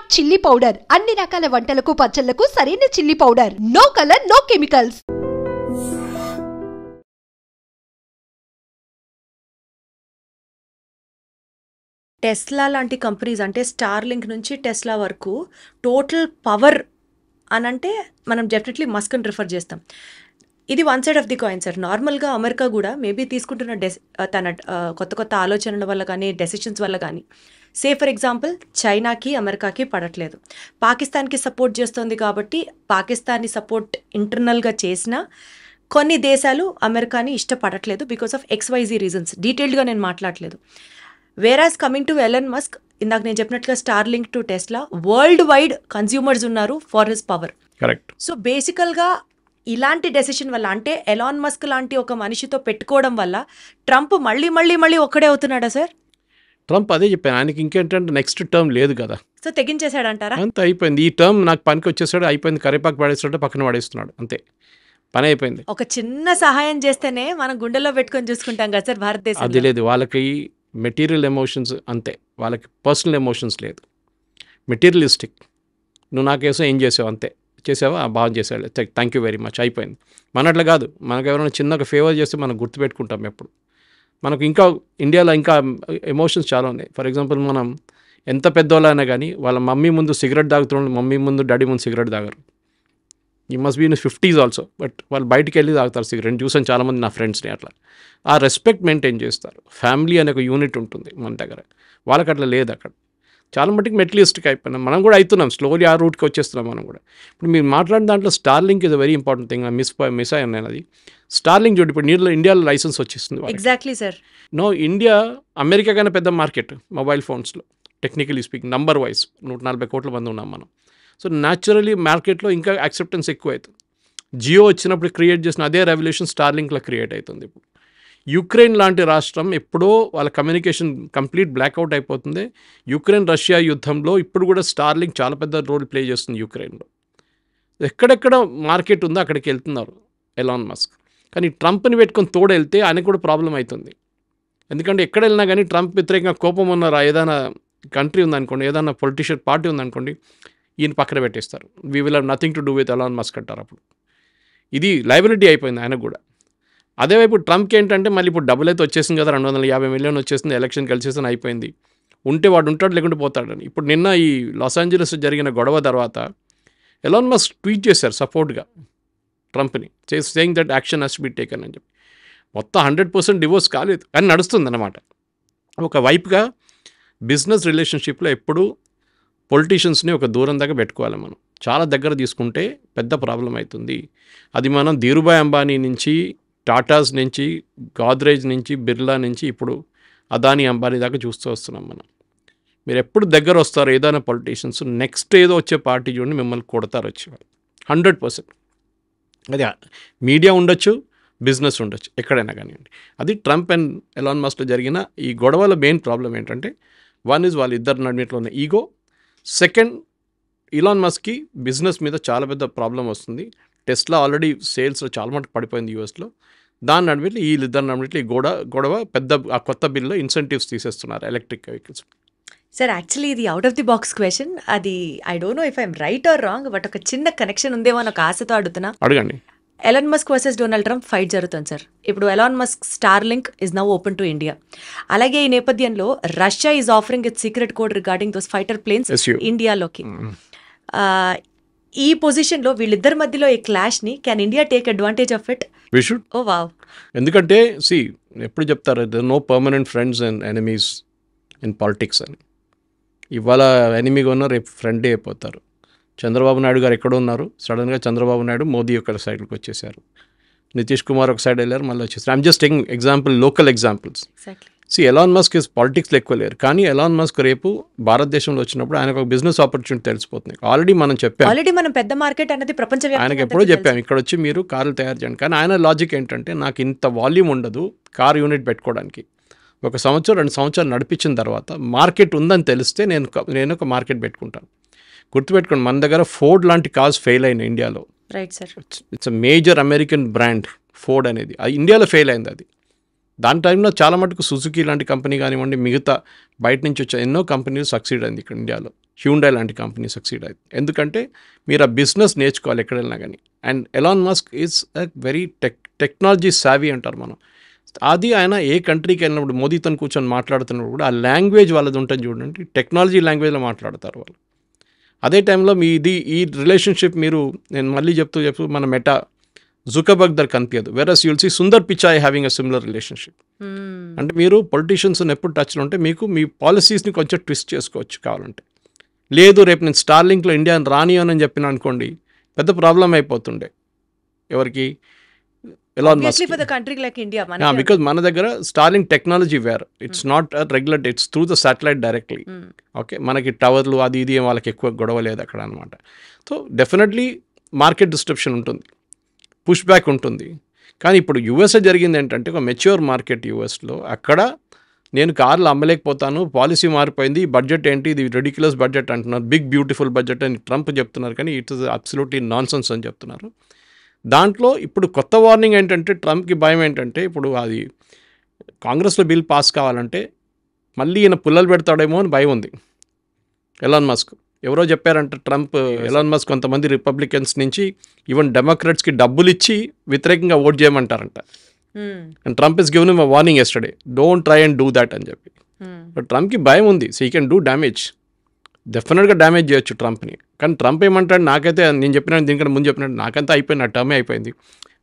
Start chilli powder. అన్ని రకాల వంటలకు పచ్చళ్లకు సరైన chilli powder. No colour, no chemicals. Tesla లాంటి కంపెనీస్ అంటే స్టార్లింక్ నుంచి టెస్లా వరకు టోటల్ పవర్ అని అంటే మనం డెఫినెట్లీ మస్క్ని రిఫర్ చేస్తాం. ఇది one side of the coin sir. నార్మల్గా అమెరికా కూడా మేబీ తీసుకుంటున్న తన కొత్త కొత్త ఆలోచనల వల్ల కానీ డెసిషన్స్ వల్ల కానీ ఫర్ ఎగ్జాంపుల్ చైనాకి అమెరికాకి పడట్లేదు, పాకిస్తాన్కి సపోర్ట్ చేస్తుంది కాబట్టి పాకిస్తాన్ని సపోర్ట్ ఇంటర్నల్గా చేసినా కొన్ని దేశాలు అమెరికాని ఇష్టపడట్లేదు బికాస్ ఆఫ్ XYZ రీజన్స్. డీటెయిల్డ్గా నేను మాట్లాడలేదు. Whereas coming to Elon Musk, ఇందాక నేను చెప్పినట్లుగా Starlink to Tesla worldwide consumers ఉన్నారు for his power. Correct. So బేసికల్గా ఇలాంటి డెసిషన్ వల్ల అంటే ఎలాన్ మస్క్ లాంటి ఒక మనిషితో పెట్టుకోవడం వల్ల ట్రంప్ మళ్ళీ మళ్ళీ మళ్ళీ ఒక్కడే అవుతున్నాడా సార్? ట్రంప్ అదే చెప్పాను, ఆయనకి ఇంకేంటంటే నెక్స్ట్ టర్మ్ లేదు కదా, సో తెగించేశాడంటారా? అంత అయిపోయింది. ఈ టర్మ్ నాకు పనికి వచ్చేసాడు, అయిపోయింది, కరేపాకు పడేస్తాడు, పక్కన పడేస్తున్నాడు, అంతే, పని అయిపోయింది. ఒక చిన్న సహాయం చేస్తేనే మనం గుండెల్లో పెట్టుకొని చూసుకుంటాం కదా సార్ భారతదేశం. అది లేదు, వాళ్ళకి మెటీరియల్ ఎమోషన్స్ అంతే, వాళ్ళకి పర్సనల్ ఎమోషన్స్ లేదు, మెటీరియలిస్టిక్. నువ్వు నాకేసం ఏం చేసావు అంతే, చేసావా బాగా చేసాడు, థ్యాంక్ యూ వెరీ మచ్, అయిపోయింది. మనట్లు కాదు, మనకు ఎవరైనా చిన్న ఒక ఫేవర్ చేస్తే మనం గుర్తుపెట్టుకుంటాం ఎప్పుడు. మనకు ఇంకా ఇండియాలో ఇంకా ఎమోషన్స్ చాలా ఉన్నాయి. ఫర్ ఎగ్జాంపుల్ మనం ఎంత పెద్దవాళ్ళైనా కానీ వాళ్ళ మమ్మీ ముందు సిగరెట్ తాగుతున్నాడు, మమ్మీ ముందు డాడీ ముందు సిగరెట్ తాగరు. ఈ must be in 50s also, but వాళ్ళు బయటికి వెళ్ళి తాగుతారు సిగరెట్. చూసాను చాలామంది నా ఫ్రెండ్స్ని అట్లా. ఆ రెస్పెక్ట్ మెయింటైన్ చేస్తారు. ఫ్యామిలీ అనే ఒక యూనిట్ ఉంటుంది మన దగ్గర, వాళ్ళకి అట్లా లేదు అక్కడ. చాలా మటుకు మెటీరియలిస్టిక్ అయిపోయినాం, మనం కూడా అవుతున్నాం, స్లోలీ ఆ రూట్కి వచ్చేస్తున్నాం మనం కూడా. ఇప్పుడు మీరు మాట్లాడిన దాంట్లో Starlink is a very important thing. Miss అయ్యాను నేను అది. స్టార్లింక్ చూడు, ఇప్పుడు ఇండియాలో లైసెన్స్ వచ్చేస్తుంది. Exactly sir. No, India America కన్నా పెద్ద మార్కెట్ మొబైల్ ఫోన్స్లో, టెక్నికలీ స్పీకింగ్, నంబర్ వైజ్ 140 కోట్ల మంది ఉన్నాం మనం. సో న్యాచురలీ మార్కెట్లో ఇంకా యాక్సెప్టెన్స్ ఎక్కువ అవుతుంది. జియో వచ్చినప్పుడు క్రియేట్ చేసిన అదే రెవల్యూషన్ స్టార్లింక్లో క్రియేట్ అవుతుంది. ఇప్పుడు యుక్రెయిన్ లాంటి రాష్ట్రం ఎప్పుడో వాళ్ళ కమ్యూనికేషన్ కంప్లీట్ బ్లాక్అవుట్ అయిపోతుంది. యుక్రెయిన్ రష్యా యుద్ధంలో ఇప్పుడు కూడా స్టార్లింక్ చాలా పెద్ద రోల్ ప్లే చేస్తుంది యుక్రెయిన్లో. ఎక్కడెక్కడ మార్కెట్ ఉందో అక్కడికి వెళ్తున్నారు ఎలాన్ మస్క్. కానీ ట్రంప్ని పెట్టుకొని తోడు వెళ్తే ఆయనకు కూడా ప్రాబ్లం అవుతుంది. ఎందుకంటే ఎక్కడ వెళ్ళినా కానీ ట్రంప్ వ్యతిరేకంగా కోపం ఉన్నారా, ఏదైనా కంట్రీ ఉందనుకోండి, ఏదైనా పొలిటీషియన్ పార్టీ ఉందనుకోండి, ఈయన పక్కన పెట్టేస్తారు. We will have nothing to do with Elon Musk అంటారు. అప్పుడు ఇది లయబిలిటీ అయిపోయింది ఆయనకు కూడా. అదేవైపు ట్రంప్కి ఏంటంటే మళ్ళీ ఇప్పుడు డబ్బులు అయితే వచ్చేసింది కదా, 250 మిలియన్ వచ్చేసింది, ఎలక్షన్ కలిసేసిన అయిపోయింది, ఉంటే వాడు ఉంటాడు లేకుంటే పోతాడని. ఇప్పుడు నిన్న ఈ లాస్ ఏంజలస్ జరిగిన గొడవ తర్వాత ఎలాన్ మస్క్ ట్వీట్ చేశారు సపోర్ట్గా ట్రంప్ని, saying that action has to be taken అని చెప్పి. మొత్తం 100% డివోర్స్ కాలేదు అని నడుస్తుంది అన్నమాట. ఒక వైపుగా బిజినెస్ రిలేషన్షిప్లో ఎప్పుడు పొలిటీషియన్స్ని ఒక దూరం దాకా పెట్టుకోవాలి మనం. చాలా దగ్గర తీసుకుంటే పెద్ద ప్రాబ్లం అవుతుంది. అది మనం ధీరుభాయ్ అంబానీ నుంచి, టాటాస్ నుంచి, గాద్రేజ్ నుంచి, బిర్లా నుంచి ఇప్పుడు అదానీ అంబానీ దాకా చూస్తూ వస్తున్నాం మనం. మీరు ఎప్పుడు దగ్గర వస్తారు ఏదైనా పొలిటీషియన్స్, నెక్స్ట్ ఏదో వచ్చే పార్టీ చూడండి మిమ్మల్ని కొడతారు వచ్చేవాళ్ళు 100%. అది మీడియా ఉండొచ్చు, బిజినెస్ ఉండొచ్చు, ఎక్కడైనా కానివ్వండి. అది ట్రంప్ అండ్ ఎలాన్ మస్క్లో జరిగిన ఈ గొడవల మెయిన్ ప్రాబ్లం ఏంటంటే, వన్ ఈజ్ వాళ్ళిద్దరు నడిమిట్లో ఉన్న ఈగో, సెకండ్ ఎలాన్ మస్క్కి బిజినెస్ మీద చాలా పెద్ద ప్రాబ్లం వస్తుంది. టెస్లా ఆల్రెడీ సేల్స్లో చాలా మటుకు పడిపోయింది యూఎస్లో. దాని నడిమిట్లో వీళ్ళిద్దరు నడిమిట్లో ఈ గొడవ పెద్ద ఆ కొత్త బిల్లో ఇన్సెంటివ్స్ తీసేస్తున్నారు ఎలక్ట్రిక్ వెహికల్స్. సార్ యాక్చువల్లీ ఇది out of the box question, అది I don't know if I'm right or wrong, but ఒక చిన్న కనెక్షన్ ఉందేమో అని ఒక ఆశతో అడుగుతున్నా. అడగండి. Elon Musk versus Donald Trump fight జరుగుతుంది సార్. ఇప్పుడు Elon Musk Starlink is now open to India. అలాగే ఈ నేపథ్యంలో Russia is offering its secret code regarding those fighter planes ఇండియాలోకి. ఈ పొజిషన్లో వీళ్ళిద్దరి మధ్యలో ఈ క్లాష్ని can India take advantage of it? We should. Oh wow. ఎందుకంటే ఎప్పుడు చెప్తారు, there no permanent friends and enemies in politics అని. ఇవాళ ఎనిమీగా ఉన్నారు, రేపు ఫ్రెండే అయిపోతారు. చంద్రబాబు నాయుడు గారు ఎక్కడ ఉన్నారు, సడన్గా చంద్రబాబు నాయుడు మోదీ ఒక సైడ్కి వచ్చేసారు, నితీష్ కుమార్ ఒక సైడ్ వెళ్ళారు, మళ్ళీ వచ్చేసారు. I'm just taking example, local examples. Elon Musk is పాలిటిక్స్లో ఎక్కువ లేరు, కానీ ఎలాన్ మస్క్ రేపు భారతదేశంలో వచ్చినప్పుడు ఆయనకు ఒక బిజినెస్ ఆపర్చునిటీ తెలిసిపోతుంది. ఆల్రెడీ మనం పెద్ద మార్కెట్ అనేది ప్రపంచం, ఆయనకు ఎప్పుడో చెప్పాము ఇక్కడ వచ్చి మీరు కార్లు తయారు చేయండి. కానీ ఆయన లాజిక్ ఏంటంటే, నాకు ఇంత వాల్యూమ్ ఉండదు కార్ యూనిట్ పెట్టుకోవడానికి, 1 సంవత్సరం 2 సంవత్సరాలు నడిపించిన తర్వాత మార్కెట్ ఉందని తెలిస్తే నేను ఒక మార్కెట్ పెట్టుకుంటాను. గుర్తుపెట్టుకోండి, మన దగ్గర ఫోర్డ్ లాంటి కార్స్ ఫెయిల్ అయినాయి ఇండియాలో. Right sir. It's a major American brand Ford అనేది, అది ఇండియాలో ఫెయిల్ అయింది. అది దాని టైంలో చాలా మటుకు సుజుకి లాంటి కంపెనీ కానివ్వండి, మిగతా బయట నుంచి వచ్చే ఎన్నో కంపెనీలు సక్సీడ్ అయింది ఇక్కడ ఇండియాలో. హ్యూండై లాంటి కంపెనీ సక్సీడ్ అయింది. ఎందుకంటే మీరు ఆ బిజినెస్ నేర్చుకోవాలి ఎక్కడైనా కానీ. And Elon Musk is a very technology savvy అంటారు మనం. అది ఆయన ఏ కంట్రీకి వెళ్ళినప్పుడు మోదీతో కూర్చొని మాట్లాడుతున్నప్పుడు కూడా ఆ లాంగ్వేజ్ వాళ్ళది ఉంటుంది చూడండి, టెక్నాలజీ లాంగ్వేజ్లో మాట్లాడతారు వాళ్ళు. అదే టైంలో ఈ రిలేషన్షిప్ మీరు, నేను మళ్ళీ చెప్తూ మన మెటా జుకర్బర్గ్ దగ్గర కనిపించదు. Whereas you'll see Sundar Pichai having a similar relationship. అంటే మీరు పొలిటీషియన్స్ని ఎప్పుడు టచ్లో ఉంటే మీకు మీ పాలసీస్ని కొంచెం ట్విస్ట్ చేసుకోవచ్చు కావాలంటే. లేదు రేపు నేను స్టార్లింక్లో ఇండియాని రానియనని చెప్పిన అనుకోండి, పెద్ద ప్రాబ్లం అయిపోతుండే ఎవరికి, ఎలాన్ మస్క్. బికాజ్ మన దగ్గర Starlink technology wear, it's not regular, it's through the satellite directly. Okay, మనకి టవర్లు అది ఇది వాళ్ళకి ఎక్కువ గొడవ లేదు అక్కడ అనమాట. సో డెఫినెట్లీ మార్కెట్ డిస్ట్రప్షన్ ఉంటుంది, పుష్ బ్యాక్ ఉంటుంది. కానీ ఇప్పుడు యూఎస్ఏ జరిగింది ఏంటంటే ఒక మెచ్యూర్ మార్కెట్ యూఎస్లో. అక్కడ నేను కార్లు అమ్మలేకపోతాను, పాలసీ మారిపోయింది, బడ్జెట్ ఏంటి ఇది రెడిక్యులస్ బడ్జెట్ అంటున్నారు, బిగ్ బ్యూటిఫుల్ బడ్జెట్ అని ట్రంప్ చెప్తున్నారు. కానీ it is absolutely non sense అని చెప్తున్నారు. దాంట్లో ఇప్పుడు కొత్త వార్నింగ్ ఏంటంటే ట్రంప్కి భయం ఏంటంటే, ఇప్పుడు అది కాంగ్రెస్లో బిల్ పాస్ కావాలంటే మళ్ళీ ఈయన పుల్లలు పెడతాడేమో అని భయం ఉంది ఎలాన్ మస్క్. ఎవరో చెప్పారంట ట్రంప్, ఎలాన్ మస్క్ కొంతమంది రిపబ్లికన్స్ నుంచి ఈవెన్ డెమోక్రాట్స్కి డబ్బులు ఇచ్చి వ్యతిరేకంగా ఓట్ చేయమంటారంట. And Trump is given him a warning yesterday, don't try and do that అని చెప్పి. బట్ ట్రంప్కి భయం ఉంది, so he can do damage, డెఫినెట్గా డ్యామేజ్ చేయొచ్చు ట్రంప్ని. కానీ ట్రంప్ ఏమంటాడు, నాకైతే నేను చెప్పినట్టు దీనికంటే ముందు చెప్పినట్టు నాకంతా అయిపోయింది, నా టర్మే అయిపోయింది,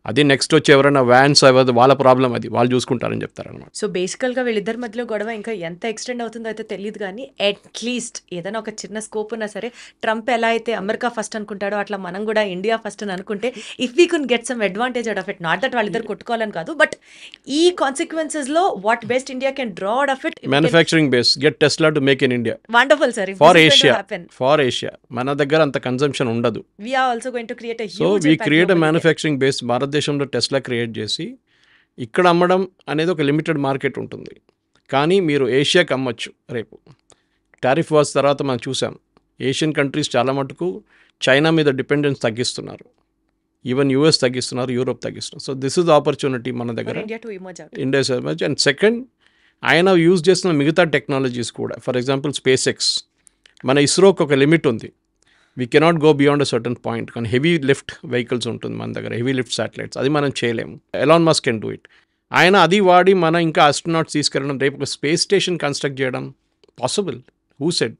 అది నెక్స్ట్ వచ్చి ఎవరైనా వ్యాన్స్ అవ్వదు, వాళ్ళ ప్రాబ్లం అది, వాళ్ళు చూసుకుంటారని చెప్తారనమాట. సో బేసికల్గా వీళ్ళిద్దరి మధ్యలో గొడవ ఇంకా ఎంత ఎక్స్టెండ్ అవుతుందో అయితే తెలియదు, కానీ అట్లీస్ట్ ఏదైనా ఒక చిన్న స్కోప్ ఉన్నా సరే, ట్రంప్ ఎలా అయితే అమెరికా ఫస్ట్ అనుకుంటాడో అట్లా మనం కూడా ఇండియా ఫస్ట్ అని అనుకుంటే if we can get some advantage out of it, not that వాళ్ళిద్దరు కొట్టుకోవాలని కాదు, బట్ ఈ కాన్సిక్వెన్సెస్లో what best India can draw out of it, manufacturing base, get Tesla to make in India. Wonderful sir. For Asia మన దగ్గర అంత consumption ఉండదు. We are also going to create so we create a manufacturing base. భారతదేశంలో Tesla create చేసి ఇక్కడ అమ్మడం అనేది ఒక లిమిటెడ్ మార్కెట్ ఉంటుంది. కానీ మీరు ఏషియాకి అమ్మొచ్చు రేపు. టారిఫ్ వార్స్ తర్వాత మనం చూసాం, ఏషియన్ కంట్రీస్ చాలా మటుకు చైనా మీద డిపెండెన్స్ తగ్గిస్తున్నారు, ఈవెన్ యూఎస్ తగ్గిస్తున్నారు, యూరోప్ తగ్గిస్తున్నారు. సో దిస్ ఇస్ ఆపర్చునిటీ మన దగ్గర India so much. And second, ఆయన యూజ్ చేస్తున్న మిగతా టెక్నాలజీస్ కూడా, ఫర్ ఎగ్జాంపుల్ స్పేస్ ఎక్స్, మన ఇస్రోకి ఒక లిమిట్ ఉంది, we cannot go beyond a certain point. కానీ హెవీ లిఫ్ట్ వెహికల్స్ ఉంటుంది మన దగ్గర, హెవీ లిఫ్ట్ శాటిలైట్స్, అది మనం చేయలేము. Elon Musk can do it. ఆయన అది వాడి మన ఇంకా ఆస్ట్రోనాట్స్ తీసుకెళ్ళడం, రేపు ఒక స్పేస్ స్టేషన్ కన్స్ట్రక్ట్ చేయడం పాసిబుల్. Who said?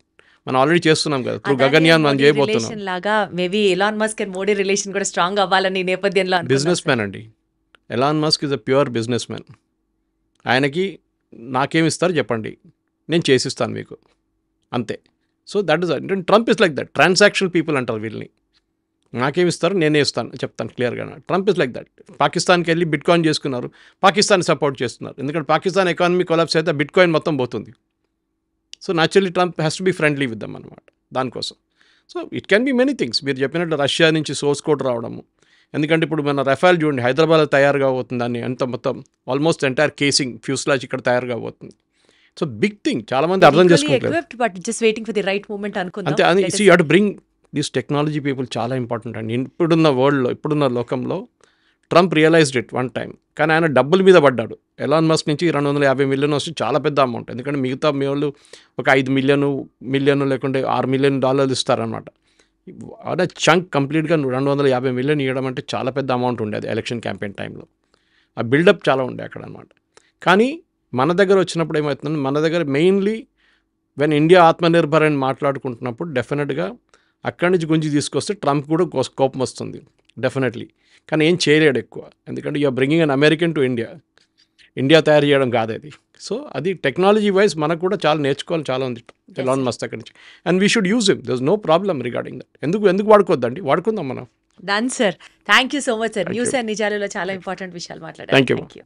మనం ఆల్రెడీ చేస్తున్నాం కదా, త్రూ గగన్యాన్ మనం చేయబోతున్నాం. లాగా maybe Elon Musk and Modi relation కూడా స్ట్రాంగ్ అవ్వాలని నేపథ్యంలో. బిజినెస్ మ్యాన్ అండి Elon Musk, is a businessman మ్యాన్. ఆయనకి నాకేమిస్తారు చెప్పండి, నేను చేసిస్తాను మీకు, అంతే. So that is Trump is like that. Transactional people అంటారు వీళ్ళని. నాకేమిస్తారు నేనే ఇస్తాను చెప్తాను క్లియర్గా. Trump is like that. పాకిస్తాన్కి వెళ్ళి బిట్ కాయిన్ చేసుకున్నారు, పాకిస్తాన్ సపోర్ట్ చేస్తున్నారు. ఎందుకంటే పాకిస్తాన్ ఎకానమీ కొలాప్స్ అయితే బిట్ కాయిన్ మొత్తం పోతుంది. So naturally Trump has to be friendly with them అనమాట దానికోసం. So it can be many things. మీరు చెప్పినట్టు రష్యా నుంచి సోర్స్ కోడ్ రావడము, ఎందుకంటే ఇప్పుడు మన రఫాల్ చూడండి, హైదరాబాద్లో తయారుగా అవుతుంది, దాన్ని అంత మొత్తం ఆల్మోస్ట్ ఎంటైర్ కేసింగ్ ఫ్యూస్లాజ్ ఇక్కడ తయారుగా అవుతుంది. సో బిగ్ థింగ్, చాలా మంది అర్థం చేసుకుంటారు. అంతే, you have to bring this technology people, చాలా ఇంపార్టెంట్ అండి ఇప్పుడున్న వరల్డ్లో, ఇప్పుడున్న లోకంలో. Trump realised it one time, కానీ ఆయన డబ్బుల మీద పడ్డాడు. ఎలాన్ మస్క్ నుంచి 250 మిలియన్ వస్తే చాలా పెద్ద అమౌంట్, ఎందుకంటే మిగతా మీ వాళ్ళు ఒక 5 మిలియన్ లేకుంటే $6 మిలియన్ ఇస్తారనమాట. అదే చంక్ కంప్లీట్గా 250 మిలియన్ ఇవ్వడం అంటే చాలా పెద్ద అమౌంట్ ఉండేది ఎలక్షన్ క్యాంపెయిన్ టైంలో. ఆ బిల్డప్ చాలా ఉండే అక్కడ అనమాట. కానీ మన దగ్గర వచ్చినప్పుడు ఏమవుతుంది, మన దగ్గర మెయిన్లీ వెన్ ఇండియా ఆత్మనిర్భర్ అని మాట్లాడుకుంటున్నప్పుడు డెఫినెట్గా అక్కడి నుంచి గుంజి తీసుకొస్తే ట్రంప్ కూడా కోపం వస్తుంది డెఫినెట్లీ. కానీ ఏం చేయలేడు ఎక్కువ, ఎందుకంటే you're bringing an American to India తయారు చేయడం కాదు అది. సో అది టెక్నాలజీ వైజ్ మనకు కూడా చాలా నేర్చుకోవాలి, చాలా ఉంది ఎలాన్ మస్క్ అక్కడి నుంచి. And we should use him, there is no problem regarding that. ఎందుకు వాడుకోవద్దండి, వాడుకుందాం మనం. Done sir, thank you so much sir. News and నిజాలలో చాలా ఇంపార్టెంట్ విషయాలు మాట్లాడారు. Thank you.